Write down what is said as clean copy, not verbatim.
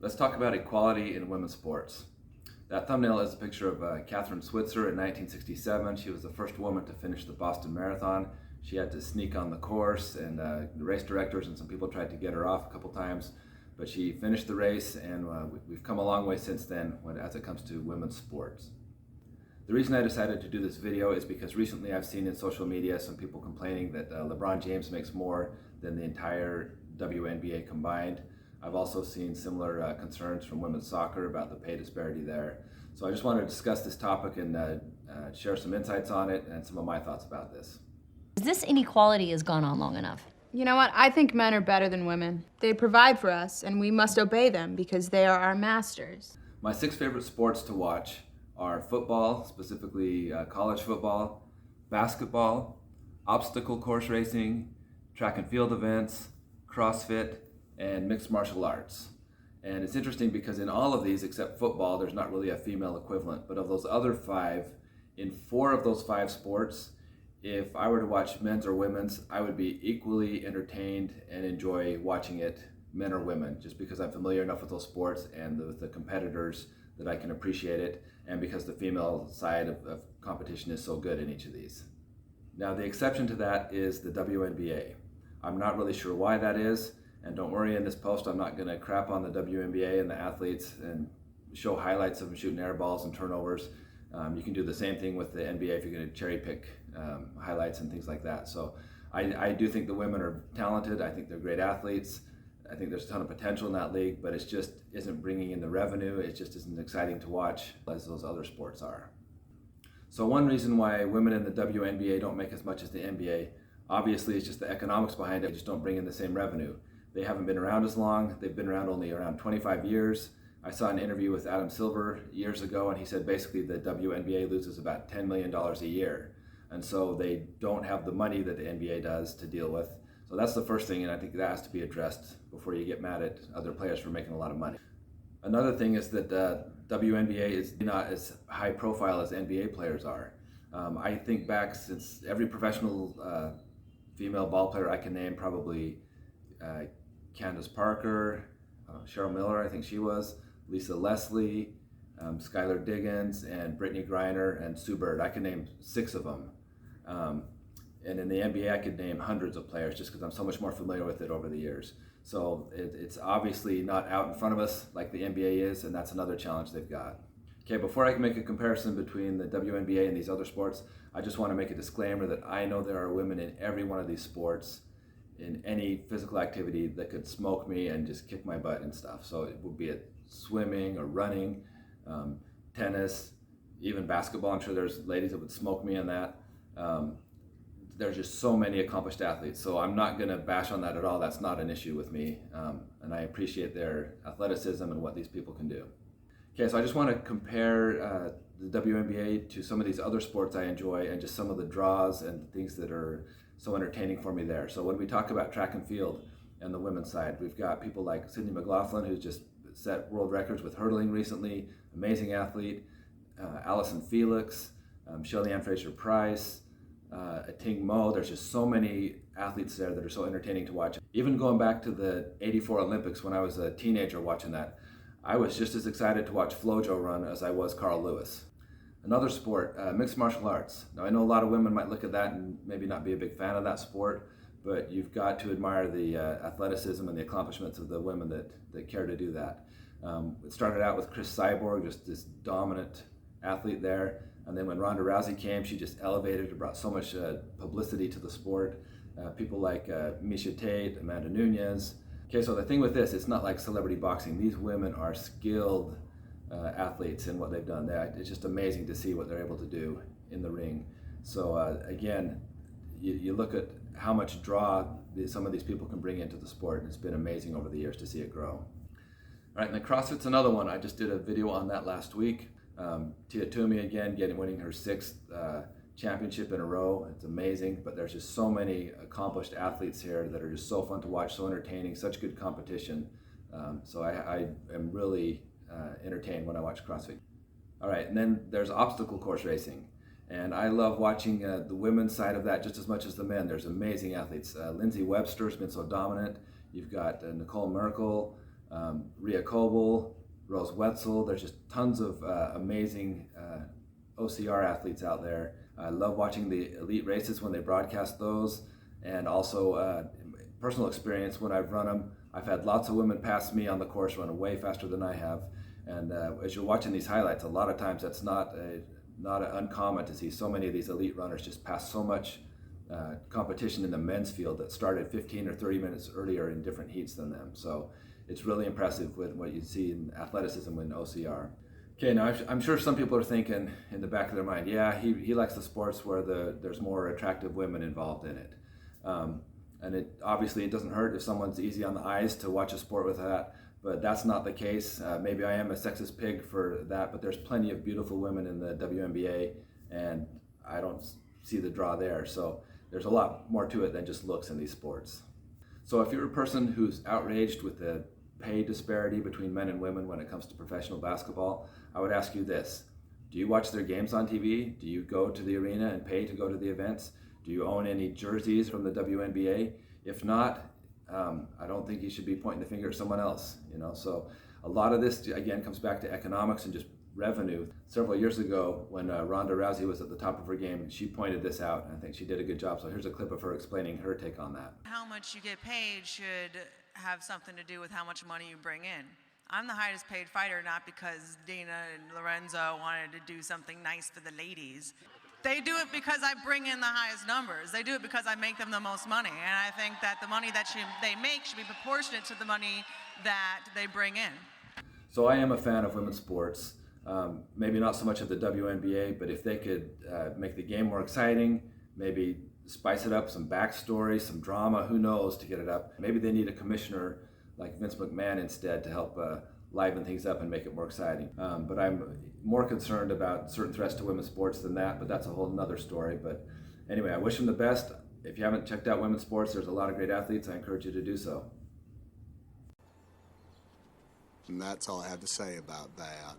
Let's talk about equality in women's sports. That thumbnail is a picture of Catherine Switzer in 1967. She was the first woman to finish the Boston Marathon. She had to sneak on the course, and the race directors and some people tried to get her off a couple times, but she finished the race, and we've come a long way since then as it comes to women's sports. The reason I decided to do this video is because recently I've seen in social media some people complaining that LeBron James makes more than the entire WNBA combined. I've also seen similar concerns from women's soccer about the pay disparity there. So I just wanted to discuss this topic and share some insights on it and some of my thoughts about this. This inequality has gone on long enough. You know what? I think men are better than women. They provide for us, and we must obey them because they are our masters. My 6 favorite sports to watch are football, specifically college football, basketball, obstacle course racing, track and field events, CrossFit, and mixed martial arts. And it's interesting because in all of these, except football, there's not really a female equivalent. But of those other 5, in 4 of those 5 sports, if I were to watch men's or women's, I would be equally entertained and enjoy watching it, men or women, just because I'm familiar enough with those sports and with the competitors that I can appreciate it, and because the female side of competition is so good in each of these. Now, the exception to that is the WNBA. I'm not really sure why that is. And don't worry, in this post, I'm not going to crap on the WNBA and the athletes and show highlights of them shooting air balls and turnovers. You can do the same thing with the NBA if you're going to cherry pick highlights and things like that. So I do think the women are talented. I think they're great athletes. I think there's a ton of potential in that league, but it just isn't bringing in the revenue. It just isn't exciting to watch as those other sports are. So one reason why women in the WNBA don't make as much as the NBA, obviously, is just the economics behind it. They just don't bring in the same revenue. They haven't been around as long. They've been around only around 25 years. I saw an interview with Adam Silver years ago, and he said basically the WNBA loses about $10 million a year. And so they don't have the money that the NBA does to deal with. So that's the first thing, and I think that has to be addressed before you get mad at other players for making a lot of money. Another thing is that WNBA is not as high profile as NBA players are. I think back since every professional female ball player I can name, probably Candace Parker, Cheryl Miller, I think she was, Lisa Leslie, Skylar Diggins, and Brittany Griner, and Sue Bird. I can name 6 of them. And in the NBA, I could name hundreds of players just because I'm so much more familiar with it over the years. So it's obviously not out in front of us like the NBA is, and that's another challenge they've got. Okay, before I can make a comparison between the WNBA and these other sports, I just want to make a disclaimer that I know there are women in every one of these sports, in any physical activity, that could smoke me and just kick my butt and stuff. So it would be it swimming or running, tennis, even basketball. I'm sure there's ladies that would smoke me in that. There's just so many accomplished athletes. So I'm not going to bash on that at all. That's not an issue with me. And I appreciate their athleticism and what these people can do. Okay, so I just want to compare the WNBA to some of these other sports I enjoy and just some of the draws and things that are so entertaining for me there. So when we talk about track and field and the women's side, we've got people like Sydney McLaughlin, who's just set world records with hurdling recently, amazing athlete, Allison Felix, Shelly Ann Fraser-Price, Ating Mo. There's just so many athletes there that are so entertaining to watch. Even going back to the '84 Olympics when I was a teenager watching that, I was just as excited to watch Flojo run as I was Carl Lewis. Another sport, mixed martial arts. Now I know a lot of women might look at that and maybe not be a big fan of that sport, but you've got to admire the athleticism and the accomplishments of the women that care to do that. It started out with Chris Cyborg, just this dominant athlete there. And then when Ronda Rousey came, she just elevated and brought so much publicity to the sport. People like Misha Tate, Amanda Nunes. Okay, so the thing with this, it's not like celebrity boxing. These women are skilled athletes in what they've done. It's just amazing to see what they're able to do in the ring. So again, you look at how much draw some of these people can bring into the sport, and it's been amazing over the years to see it grow. All right, and the CrossFit's another one. I just did a video on that last week. Tia Toomey again, winning her 6th championship in a row. It's amazing, but there's just so many accomplished athletes here that are just so fun to watch, so entertaining, such good competition. So I am really entertained when I watch CrossFit. All right, and then there's obstacle course racing. And I love watching the women's side of that just as much as the men. There's amazing athletes. Lindsay Webster has been so dominant. You've got Nicole Merkel, Rhea Coble, Rose Wetzel. There's just tons of amazing OCR athletes out there. I love watching the elite races when they broadcast those, and also personal experience when I've run them. I've had lots of women pass me on the course running way faster than I have. And as you're watching these highlights, a lot of times that's not uncommon to see so many of these elite runners just pass so much competition in the men's field that started 15 or 30 minutes earlier in different heats than them. So it's really impressive with what you see in athleticism in OCR. Okay, now I'm sure some people are thinking in the back of their mind, yeah, he likes the sports where there's more attractive women involved in it. And obviously it doesn't hurt if someone's easy on the eyes to watch a sport with that, but that's not the case. Maybe I am a sexist pig for that, but there's plenty of beautiful women in the WNBA, and I don't see the draw there. So there's a lot more to it than just looks in these sports. So if you're a person who's outraged with the pay disparity between men and women when it comes to professional basketball, I would ask you this. Do you watch their games on TV? Do you go to the arena and pay to go to the events? Do you own any jerseys from the WNBA? If not, I don't think you should be pointing the finger at someone else. So a lot of this again comes back to economics and just revenue. Several years ago, when Ronda Rousey was at the top of her game, she pointed this out, and I think she did a good job. So here's a clip of her explaining her take on that. How much you get paid should have something to do with how much money you bring in. I'm the highest paid fighter, not because Dina and Lorenzo wanted to do something nice for the ladies. They do it because I bring in the highest numbers. They do it because I make them the most money. And I think that the money that they make should be proportionate to the money that they bring in. So I am a fan of women's sports. Maybe not so much of the WNBA, but if they could make the game more exciting, maybe spice it up, some backstory, some drama, who knows, to get it up. Maybe they need a commissioner like Vince McMahon instead to help liven things up and make it more exciting. But I'm more concerned about certain threats to women's sports than that, but that's a whole nother story. But anyway, I wish them the best. If you haven't checked out women's sports, there's a lot of great athletes. I encourage you to do so. And that's all I have to say about that.